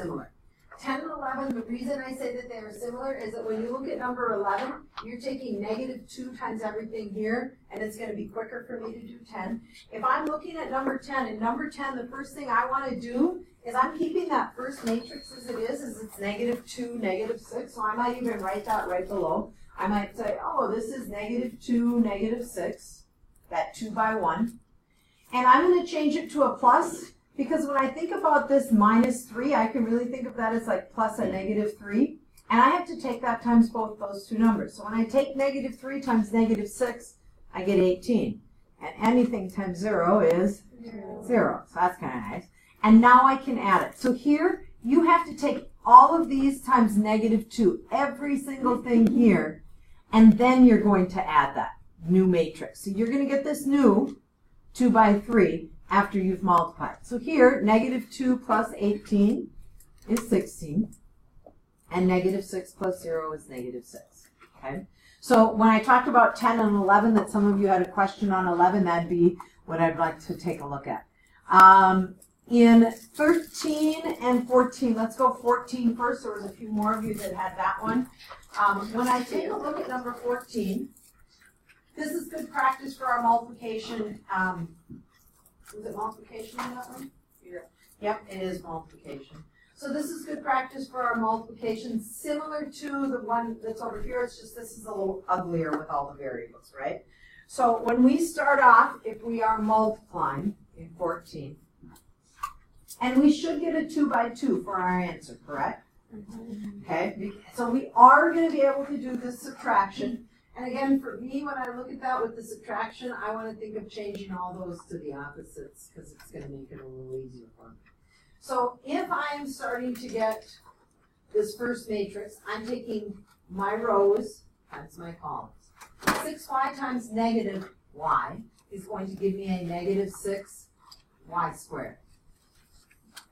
similar. 10 and 11, the reason I say that they are similar is that when you look at number 11, you're taking negative 2 times everything here, and it's going to be quicker for me to do 10. If I'm looking at number 10, and number 10, the first thing I want to do is I'm keeping that first matrix as it is it's negative 2, negative 6, so I might even write that right below. I might say, oh, this is negative 2, negative 6, that 2 by 1. And I'm going to change it to a plus, because when I think about this minus 3, I can really think of that as like plus a negative 3. And I have to take that times both those two numbers. So when I take negative 3 times negative 6, I get 18. And anything times 0 is 0. So that's kind of nice. And now I can add it. So here, you have to take all of these times negative 2, every single thing here, and then you're going to add that new matrix. So you're going to get this new 2 by 3 after you've multiplied. So here, negative 2 plus 18 is 16, and negative 6 plus 0 is negative 6. Okay? So when I talked about 10 and 11, that some of you had a question on 11, that'd be what I'd like to take a look at. In 13 and 14, let's go 14 first. There was a few more of you that had that one. When I take a look at number 14, this is good practice for our multiplication. Was it multiplication in that one? Yep, it is multiplication. So this is good practice for our multiplication, similar to the one that's over here. It's just this is a little uglier with all the variables, right? So when we start off, if we are multiplying in 14, and we should get a 2 by 2 for our answer, correct? Okay, so we are going to be able to do this subtraction. And again, for me, when I look at that with the subtraction, I want to think of changing all those to the opposites because it's going to make it a little easier for me. So if I am starting to get this first matrix, I'm taking my rows times my columns. 6y times negative y is going to give me a negative 6y squared.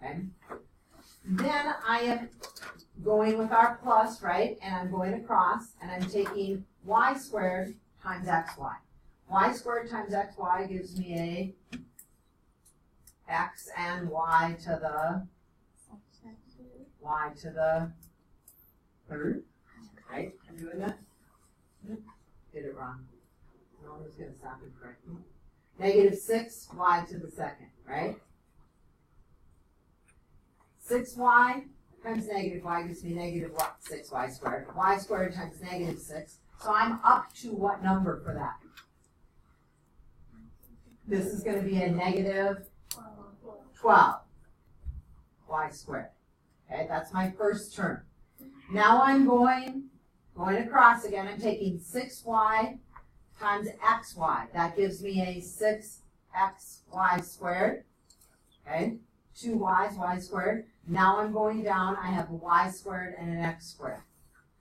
Okay? Then I am going with our plus, right? And I'm going across, and I'm taking y squared times xy. Y squared times xy gives me a x and y to the third. Right? I'm doing that? Did it wrong. No one was going to stop and correct me. Negative 6y to the second, right? 6y times negative y gives me negative 6y squared. Y squared times negative 6. So I'm up to what number for that? This is going to be a negative 12 y squared. Okay, that's my first term. Now I'm going across again. I'm taking 6y times xy. That gives me a 6xy squared. Okay, 2 y's, y squared. Now I'm going down. I have a y squared and an x squared,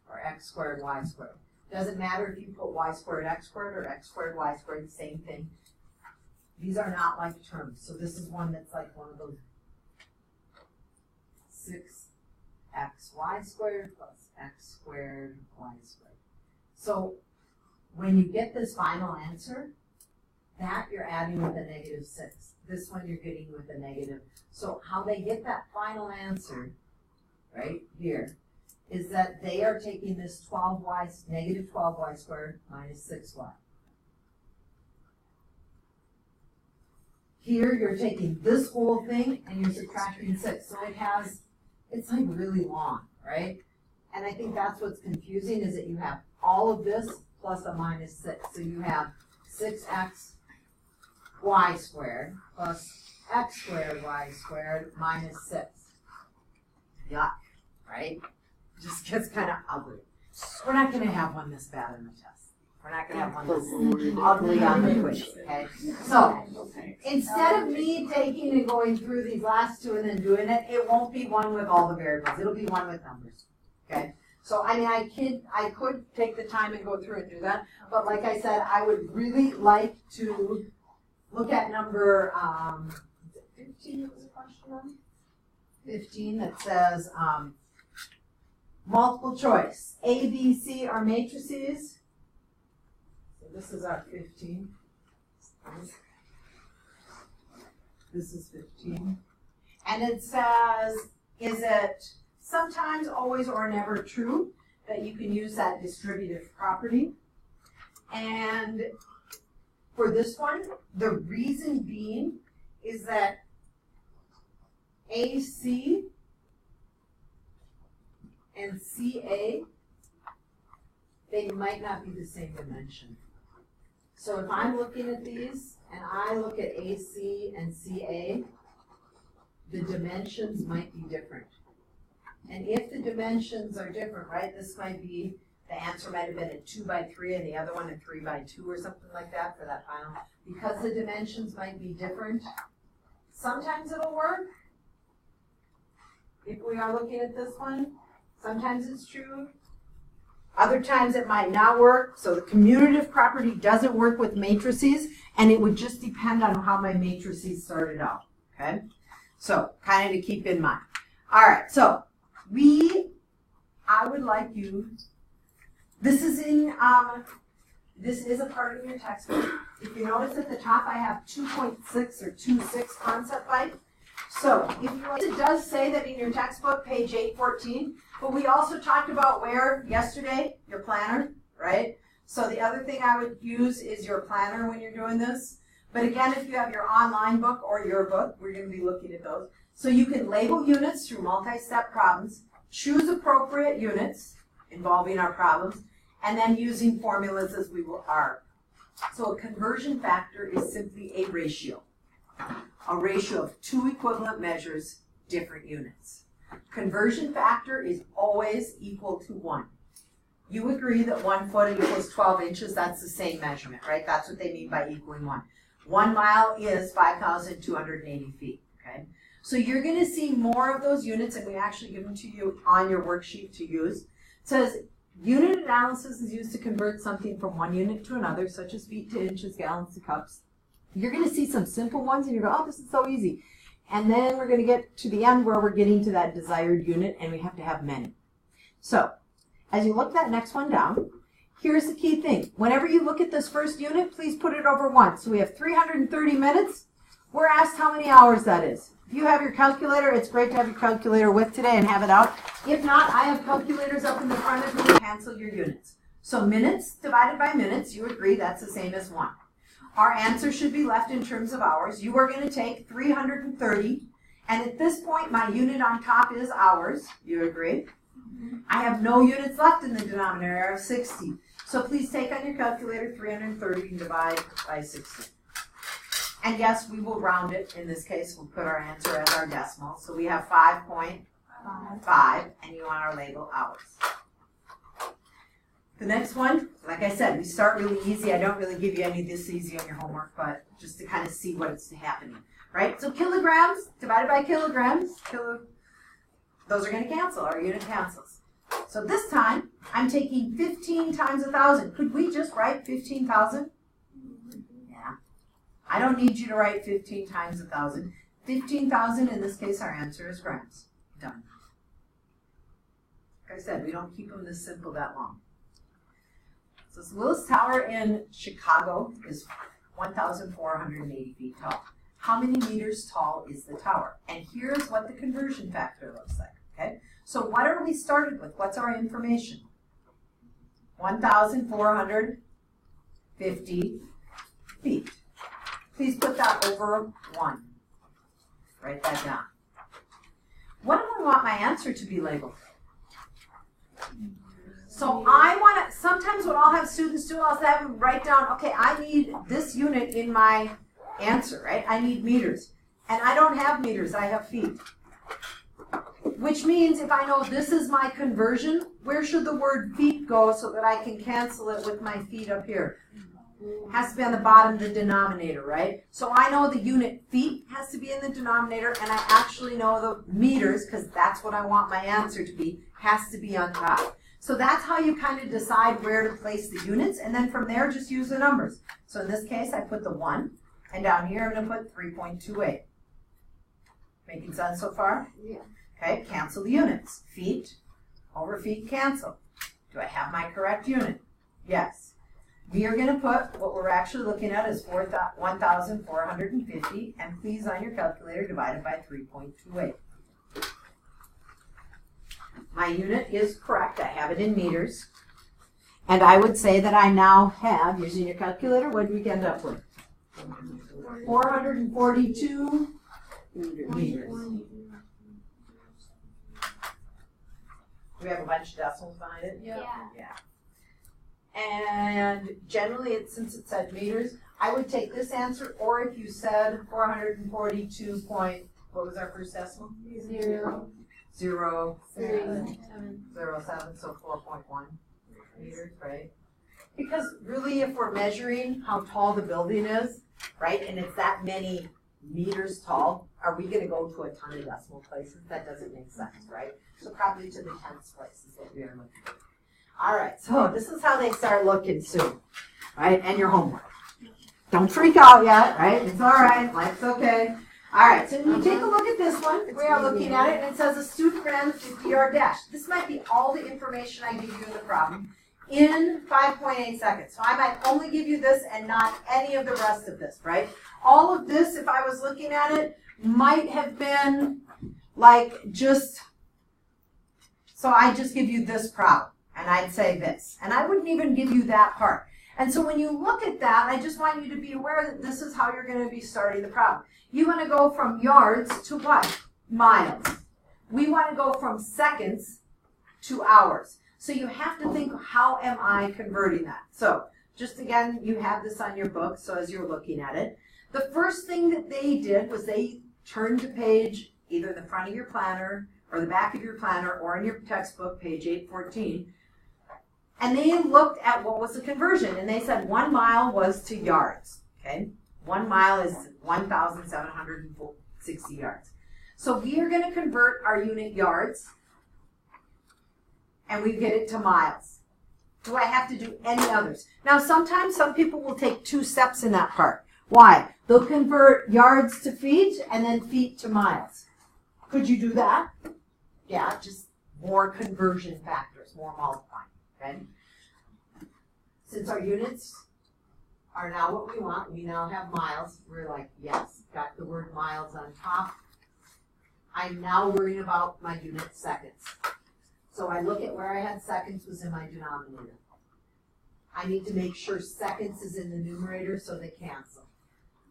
or x squared, y squared. Doesn't matter if you put y squared, x squared, or x squared, y squared, same thing. These are not like terms. So this is one that's like one of those 6xy squared plus x squared, y squared. So when you get this final answer, that you're adding with a negative 6. This one you're getting with a negative. So how they get that final answer, right here, is that they are taking this negative 12y squared minus 6y. Here you're taking this whole thing and you're subtracting 6. So it's like really long, right? And I think that's what's confusing is that you have all of this plus a minus 6. So you have 6x y squared plus x squared y squared minus 6. Yuck, right? Just gets kind of ugly. We're not going to have one this bad in the test. We're not going to have one this ugly on the quiz, okay? So, instead of me taking and going through these last two and then doing it, it won't be one with all the variables. It'll be one with numbers, okay? So, I mean, I could take the time and go through and do that, but like I said, I would really like to look at number 15 was a question on? 15 that says multiple choice. A, B, C are matrices. So this is our 15. This is 15. And it says is it sometimes, always, or never true that you can use that distributive property? And for this one, the reason being is that AC and CA, they might not be the same dimension. So if I'm looking at these and I look at AC and CA, the dimensions might be different. And if the dimensions are different, right, this might be, the answer might have been a 2 by 3 and the other one a 3 by 2 or something like that for that final. Because the dimensions might be different, sometimes it'll work. If we are looking at this one, sometimes it's true. Other times it might not work. So the commutative property doesn't work with matrices, and it would just depend on how my matrices started out. Okay? So kind of to keep in mind. All right, so I would like you, this is a part of your textbook. If you notice at the top, I have 2.6 or 2.6 concept pipe. So if you, it does say that in your textbook, page 814, but we also talked about where yesterday, your planner, right? So the other thing I would use is your planner when you're doing this. But again, if you have your online book or your book, we're going to be looking at those. So you can label units through multi-step problems, choose appropriate units involving our problems, and then using formulas as we are. So a conversion factor is simply a ratio of two equivalent measures, different units. Conversion factor is always equal to 1. You agree that 1 foot equals 12 inches, that's the same measurement, right? That's what they mean by equaling 1. 1 mile is 5,280 feet, okay? So you're going to see more of those units, and we actually give them to you on your worksheet to use. It says unit analysis is used to convert something from one unit to another, such as feet to inches, gallons to cups. You're going to see some simple ones, and you go, oh, this is so easy. And then we're going to get to the end where we're getting to that desired unit, and we have to have many. So as you look that next one down, here's the key thing. Whenever you look at this first unit, please put it over 1. So we have 330 minutes. We're asked how many hours that is. If you have your calculator, it's great to have your calculator with today and have it out. If not, I have calculators up in the front of you to cancel your units. So minutes divided by minutes, you agree that's the same as 1. Our answer should be left in terms of hours. You are going to take 330, and at this point, my unit on top is hours. You agree? I have no units left in the denominator. I have 60. So please take on your calculator 330 and divide by 60. And yes, we will round it. In this case, we'll put our answer as our decimal. So we have 5.5, and you want our label hours. The next one, like I said, we start really easy. I don't really give you any of this easy on your homework, but just to kind of see what's happening, right? So kilograms divided by kilograms, those are going to cancel. Our unit cancels. So this time, I'm taking 15 times 1,000. Could we just write 15,000? Yeah. I don't need you to write 15 times 1,000. 15,000, in this case, our answer is grams. Done. Like I said, we don't keep them this simple that long. So this Willis Tower in Chicago is 1,480 feet tall. How many meters tall is the tower? And here's what the conversion factor looks like, okay? So what are we started with? What's our information? 1,450 feet. Please put that over 1. Write that down. What do I want my answer to be labeled? So I want to, sometimes what I'll have students do, I'll have them write down, okay, I need this unit in my answer, right? I need meters. And I don't have meters, I have feet. Which means if I know this is my conversion, where should the word feet go so that I can cancel it with my feet up here? It has to be on the bottom of the denominator, right? So I know the unit feet has to be in the denominator, and I actually know the meters, because that's what I want my answer to be, has to be on top. So that's how you kind of decide where to place the units, and then from there just use the numbers. So in this case, I put the 1, and down here I'm going to put 3.28. Making sense so far? Yeah. Okay, cancel the units. Feet over feet cancel. Do I have my correct unit? Yes. We are going to put, what we're actually looking at is 1,450, and please on your calculator divide it by 3.28. my unit is correct. I have it in meters. And I would say that I now have, using your calculator, what did we end up with? 442 meters. Do we have a bunch of decimals behind it? Yeah. And generally, since it said meters, I would take this answer, or if you said 442 point, what was our first decimal? 0. 0.07, so 4.1 meters, right? Because really, if we're measuring how tall the building is, right, and it's that many meters tall, are we going to go to a ton of decimal places? That doesn't make sense, right? So probably to the tenths place is what we are looking at. All right, so this is how they start looking soon, right? And your homework. Don't freak out yet, right? It's all right. Life's okay. All right, so when you take a look at this one, we are looking at it, and it says a student ran the 50-yard dash. This might be all the information I give you in the problem in 5.8 seconds. So I might only give you this and not any of the rest of this, right? All of this, if I was looking at it, might have been like just, so I just give you this problem, and I'd say this. And I wouldn't even give you that part. And so when you look at that, I just want you to be aware that this is how you're going to be starting the problem. You want to go from yards to what? Miles. We want to go from seconds to hours. So you have to think, how am I converting that? So just again, you have this on your book, so as you're looking at it, the first thing that they did was they turned to page, either the front of your planner or the back of your planner or in your textbook, page 814, and they looked at what was the conversion, and they said 1 mile was to yards, okay? 1 mile is 1,760 yards. So we are going to convert our unit yards, and we get it to miles. Do I have to do any others? Now, sometimes some people will take 2 steps in that part. Why? They'll convert yards to feet and then feet to miles. Could you do that? Yeah, just more conversion factors, more multiplying. Okay? Since our units are now what we want, we now have miles. We're like, yes, got the word miles on top. I'm now worrying about my unit seconds. So I look at where I had seconds was in my denominator. I need to make sure seconds is in the numerator so they cancel.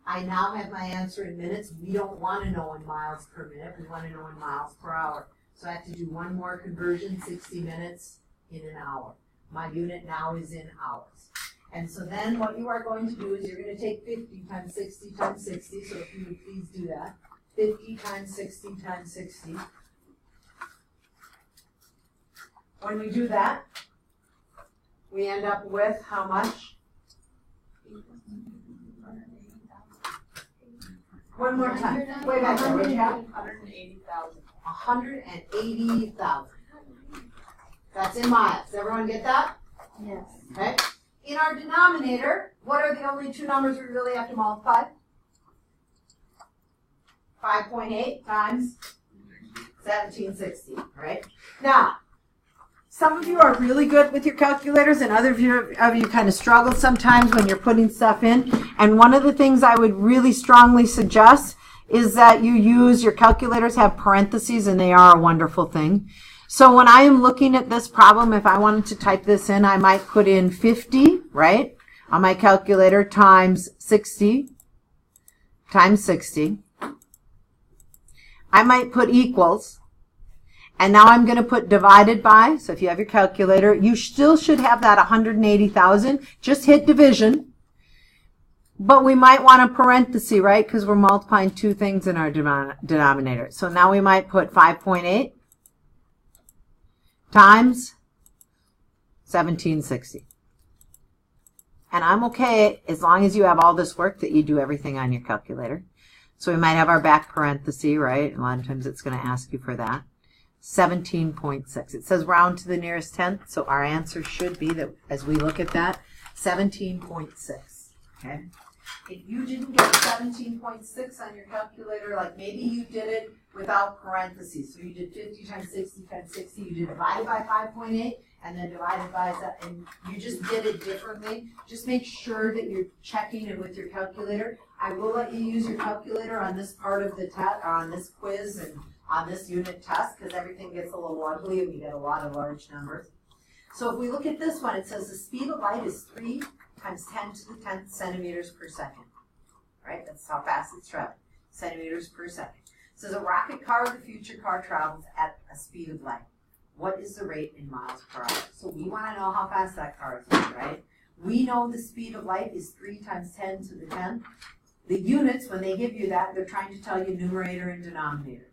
I now have my answer in minutes. We don't want to know in miles per minute. We want to know in miles per hour. So I have to do one more conversion, 60 minutes in an hour. My unit now is in hours. And so then what you are going to do is you're going to take 50 times 60 times 60. So if you would please do that. 50 times 60 times 60. When we do that, we end up with how much? One more time. Wait back there. What do you have? 180,000. 180,000. That's in miles. Everyone get that? Yes. Okay. In our denominator, what are the only 2 numbers we really have to multiply? 5.8 times 1760, right? Now, some of you are really good with your calculators, and other of you kind of struggle sometimes when you're putting stuff in. And one of the things I would really strongly suggest is that you use your calculators have parentheses, and they are a wonderful thing. So when I am looking at this problem, if I wanted to type this in, I might put in 50, right, on my calculator times 60 times 60. I might put equals. And now I'm going to put divided by, so if you have your calculator, you still should have that 180,000. Just hit division. But we might want a parenthesis, right, because we're multiplying 2 things in our denominator. So now we might put 5.8 times 1760. And I'm okay as long as you have all this work that you do everything on your calculator. So we might have our back parenthesis, right? A lot of times it's going to ask you for that. 17.6. It says round to the nearest tenth, so our answer should be that as we look at that, 17.6. Okay? If you didn't get 17.6 on your calculator, like maybe you did it without parentheses, so you did 50 times 60 times 60, you did divided by 5.8, and then divided by that, and you just did it differently. Just make sure that you're checking it with your calculator. I will let you use your calculator on this part of the test, on this quiz, and on this unit test because everything gets a little ugly and you get a lot of large numbers. So if we look at this one, it says the speed of light is 3 times 10 to the 10th centimeters per second. Right? That's how fast it's traveling. Centimeters per second. It says a rocket car of the future car travels at a speed of light. What is the rate in miles per hour? So we want to know how fast that car is going, right? We know the speed of light is 3 times 10 to the 10th. The units, when they give you that, they're trying to tell you numerator and denominator.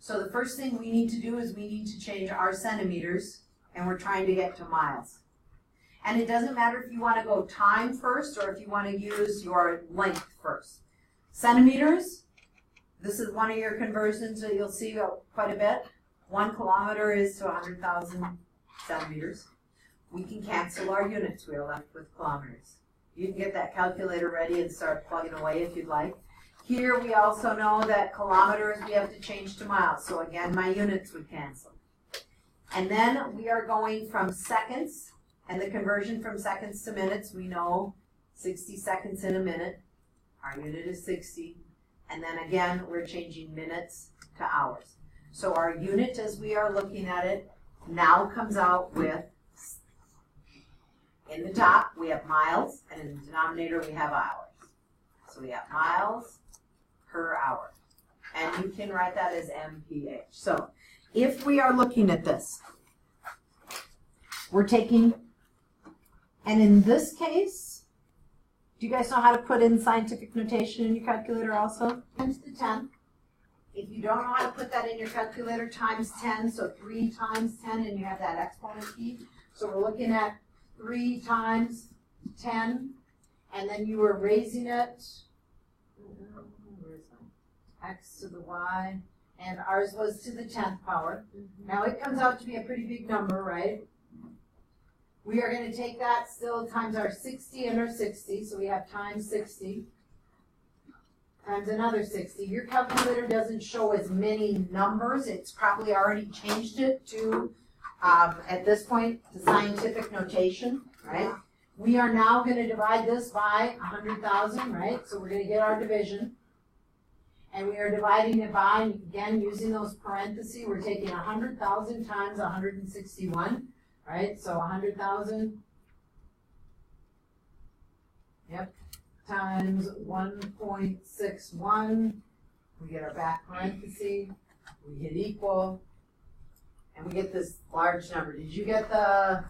So the first thing we need to do is we need to change our centimeters, and we're trying to get to miles. And it doesn't matter if you want to go time first or if you want to use your length first. Centimeters, this is one of your conversions that you'll see quite a bit. 1 kilometer is to 100,000 centimeters. We can cancel our units. We are left with kilometers. You can get that calculator ready and start plugging away if you'd like. Here we also know that kilometers we have to change to miles. So again, my units would cancel. And then we are going from seconds, and the conversion from seconds to minutes, we know 60 seconds in a minute. Our unit is 60. And then again, we're changing minutes to hours. So our unit, as we are looking at it, now comes out with, in the top, we have miles, and in the denominator, we have hours. So we have miles per hour. And you can write that as MPH. So if we are looking at this, we're taking, and in this case, do you guys know how to put in scientific notation in your calculator also? 10 to the 10th. If you don't know how to put that in your calculator, times 10, so 3 times 10, and you have that exponent key. So we're looking at 3 times 10, and then you were raising it, where's my x to the y, and ours was to the 10th power. Now it comes out to be a pretty big number, right? We are going to take that still times our 60 and our 60, so we have times 60. Times another 60. Your calculator doesn't show as many numbers. It's probably already changed it to, at this point, to scientific notation, right? We are now going to divide this by 100,000, right? So we're going to get our division. And we are dividing it by, again, using those parentheses, we're taking 100,000 times 161, right? So 100,000, yep, times 1.61, we get our back parenthesis, we hit equal, and we get this large number. Did you get the,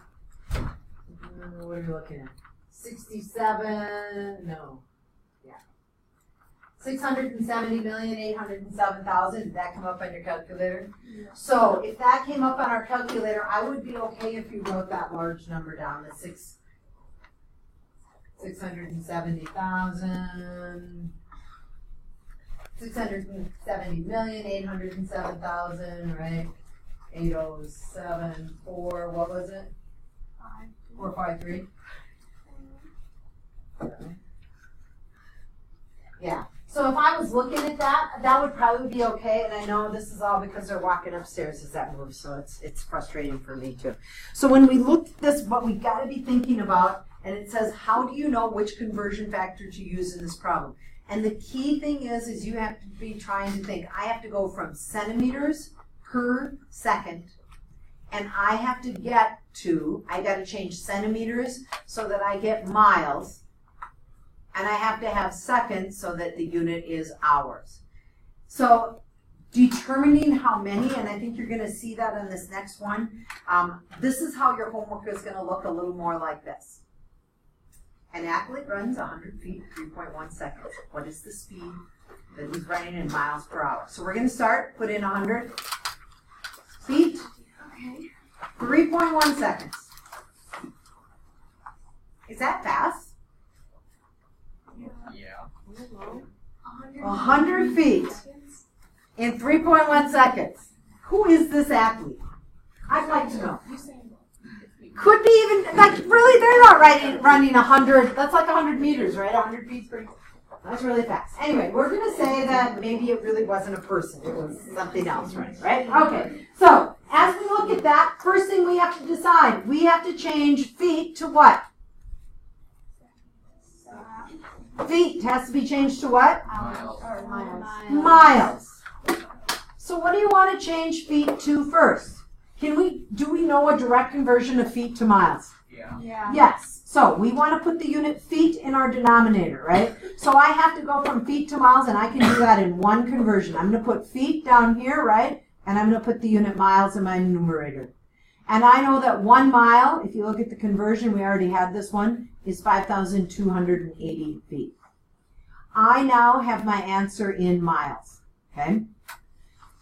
what are you looking at? 67, no, yeah. 670,807,000, did that come up on your calculator? Yeah. So if that came up on our calculator, I would be okay if you wrote that large number down, the 670,000, 670,807,000, right? 8074, what was it? 453. Yeah. So if I was looking at that, that would probably be okay. And I know this is all because they're walking upstairs as that moves, so it's frustrating for me too. So when we look at this, what we got to be thinking about, and it says, how do you know which conversion factor to use in this problem? And the key thing is you have to be trying to think, I have to go from centimeters per second, and I have to get to, I got to change centimeters so that I get miles, and I have to have seconds so that the unit is hours. So determining how many, and I think you're going to see that in this next one, this is how your homework is going to look a little more like this. An athlete runs 100 feet, 3.1 seconds. What is the speed that he's running in miles per hour? So we're going to start, put in 100 feet, 3.1 seconds. Is that fast? Yeah. 100 feet in 3.1 seconds. Who is this athlete? I'd like to know. Could be even, like, really, they're not running 100, that's like 100 meters, right? 100 feet per, that's really fast. Anyway, we're going to say that maybe it really wasn't a person, it was something else, right? Okay, so as we look at that, first thing we have to decide, we have to change feet to what? Feet has to be changed to what? Miles. Miles. So what do you want to change feet to first? Do we know a direct conversion of feet to miles? Yeah. Yes. So we want to put the unit feet in our denominator, right? So I have to go from feet to miles, and I can do that in one conversion. I'm going to put feet down here, right? And I'm going to put the unit miles in my numerator. And I know that 1 mile, if you look at the conversion, we already had this one, is 5,280 feet. I now have my answer in miles, okay?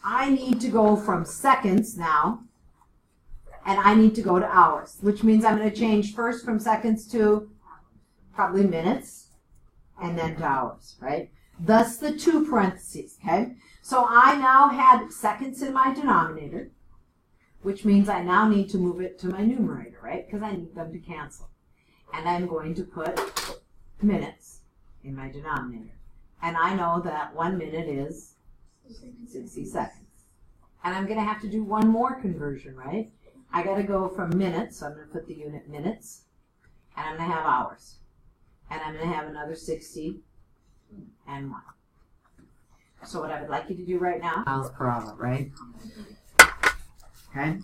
I need to go from seconds now, and I need to go to hours, which means I'm going to change first from seconds to probably minutes, and then to hours, right? Thus the 2 parentheses, okay? So I now had seconds in my denominator, which means I now need to move it to my numerator, right? Because I need them to cancel. And I'm going to put minutes in my denominator. And I know that 1 minute is 60 seconds. And I'm going to have to do one more conversion, right? I got to go from minutes, so I'm going to put the unit minutes, and I'm going to have hours. And I'm going to have another 60 and 1. So what I would like you to do right now, miles per hour, right? Okay?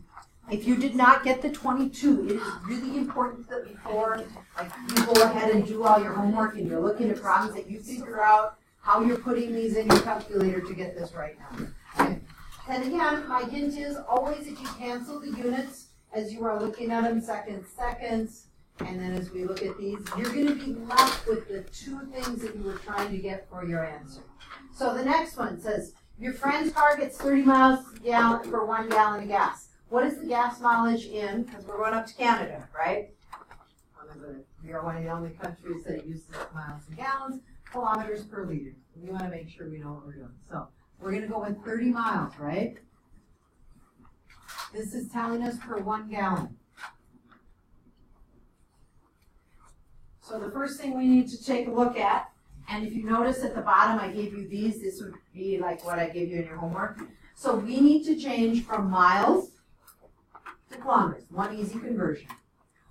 If you did not get the 22, it is really important that before you go ahead and do all your homework and you're looking at problems that you figure out how you're putting these in your calculator to get this right now. Okay? And again, my hint is always if you cancel the units as you are looking at them, seconds, and then as we look at these, you're going to be left with the 2 things that you were trying to get for your answer. So the next one says, your friend's car gets 30 miles per 1 gallon of gas. What is the gas mileage in, because we're going up to Canada, right? We are one of the only countries that uses miles and gallons, kilometers per liter. We want to make sure we know what we're doing. So we're going to go with 30 miles, right? This is telling us per 1 gallon. So the first thing we need to take a look at, and if you notice at the bottom I gave you these, this would be like what I gave you in your homework. So we need to change from miles to kilometers, one easy conversion.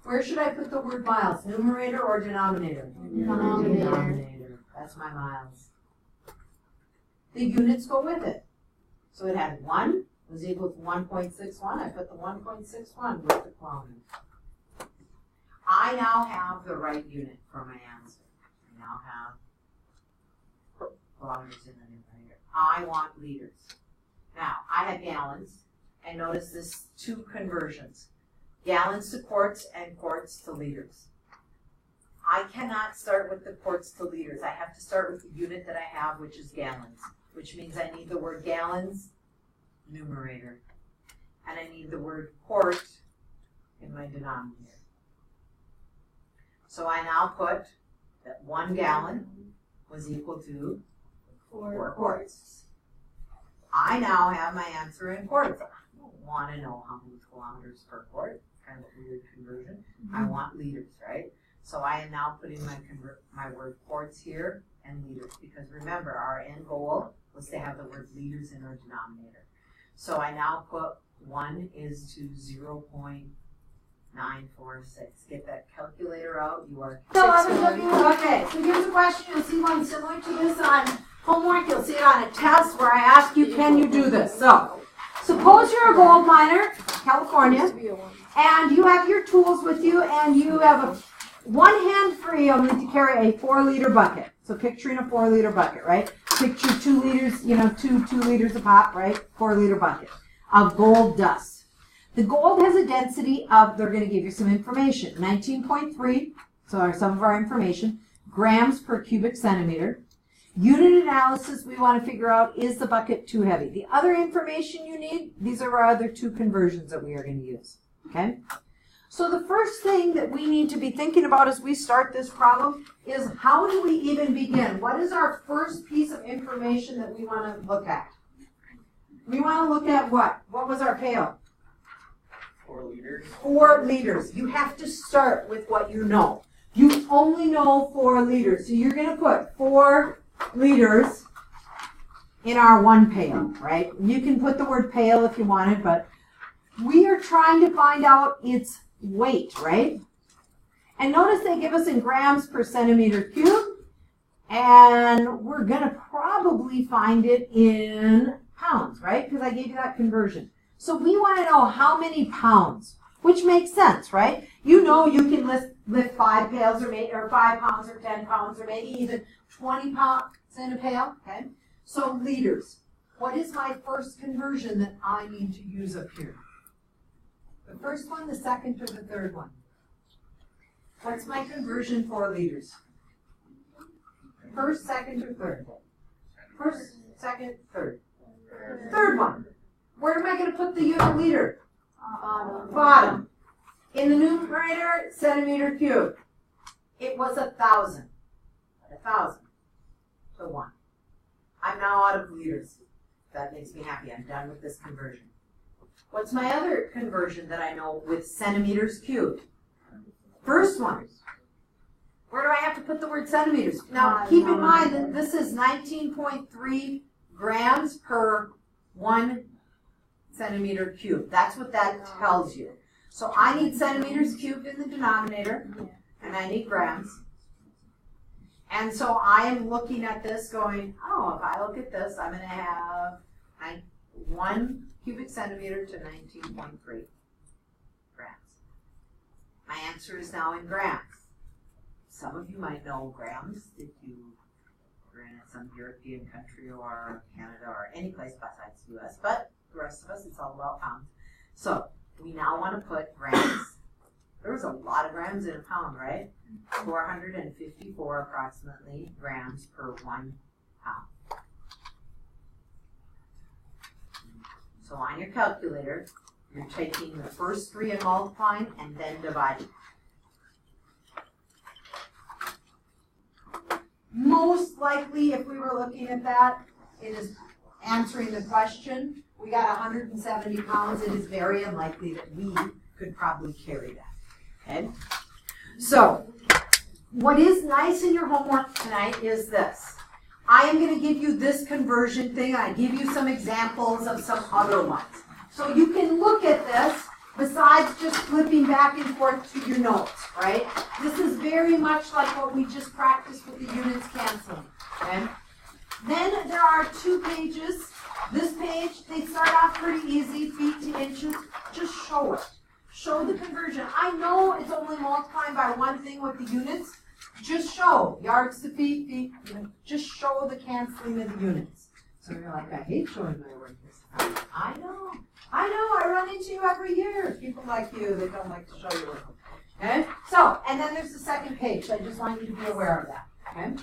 Where should I put the word miles, numerator or denominator? Denominator. That's my miles. The units go with it. So it had 1 was equal to 1.61. I put the 1.61 with the kilometers. I now have the right unit for my answer. I now have kilometers in the numerator. I want liters. Now, I had gallons, and notice this 2 conversions. Gallons to quarts and quarts to liters. I cannot start with the quarts to liters. I have to start with the unit that I have, which is gallons, which means I need the word gallons, numerator, and I need the word quart in my denominator. So I now put that 1 gallon was equal to 4 quarts. I now have my answer in quarts. I don't want to know how many kilometers per quart. Kind of a weird conversion. I want liters, right? So I am now putting my word quarts here and liters, because remember our end goal was to have the word liters in our denominator. So I now put 1 is to 0.946. Get that calculator out. You are. Okay, so here's a question. You'll see one similar to this on homework. You'll see it on a test where I ask you, can you do this? So, suppose you're a gold miner, California, and you have your tools with you, and you have one hand free only to carry a 4-liter bucket. So picturing a 4-liter bucket, right? Picture 2 liters, two liters of pop, right? 4-liter bucket of gold dust. The gold has a density of, they're going to give you some information, 19.3, so are some of our information, grams per cubic centimeter. Unit analysis, we want to figure out, is the bucket too heavy? The other information you need, these are our other 2 conversions that we are going to use, okay? So the first thing that we need to be thinking about as we start this problem is, how do we even begin? What is our first piece of information that we want to look at? We want to look at what? What was our pail? 4 liters. 4 liters. You have to start with what you know. You only know 4 liters. So you're going to put 4 liters in our 1 pail, right? You can put the word pail if you wanted, but we are trying to find out its weight, right? And notice they give us in grams per centimeter cube, and we're going to probably find it in pounds, right? Because I gave you that conversion. So we want to know how many pounds, which makes sense, right? You know you can lift 5 pails or 5 pounds or 10 pounds or maybe even 20 pounds in a pail, okay? So liters. What is my first conversion that I need to use up here? The first one, the second, or the third one? What's my conversion for liters? First, second, or third? First, second, third. Third one. Where am I going to put the unit liter? Bottom. In the numerator, centimeter cubed. It was 1,000. 1,000 to 1. I'm now out of liters. That makes me happy. I'm done with this conversion. What's my other conversion that I know with centimeters cubed? First one. Where do I have to put the word centimeters? Now, keep in mind that this is 19.3 grams per 1 centimeter cubed. That's what that tells you. So I need centimeters cubed in the denominator, and I need grams. And so I am looking at this going, oh, if I look at this, I'm going to have 1 cubic centimeter to 19.3 grams. My answer is now in grams. Some of you might know grams if you are in some European country or Canada or any place besides the U.S., but the rest of us, it's all about pounds. So we now want to put grams. There's a lot of grams in a pound, right? 454 approximately grams per 1 pound. So on your calculator, you're taking the first 3 and multiplying and then dividing. Most likely, if we were looking at that, it is answering the question. We got 170 pounds. It is very unlikely that we could probably carry that. Okay? So, what is nice in your homework tonight is this. I am going to give you this conversion thing. I give you some examples of some other ones. So you can look at this besides just flipping back and forth to your notes, right? This is very much like what we just practiced with the units canceling, okay? Then there are 2 pages. This page, they start off pretty easy, feet to inches. Just show it. Show the conversion. I know it's only multiplying by one thing with the units. Just show. Yards to feet, feet, just show the canceling of the units. So you're like, I hate showing my work this time. I know, I run into you every year. People like you that don't like to show your work. Okay? So, and then there's the second page. I just want you to be aware of that. Okay?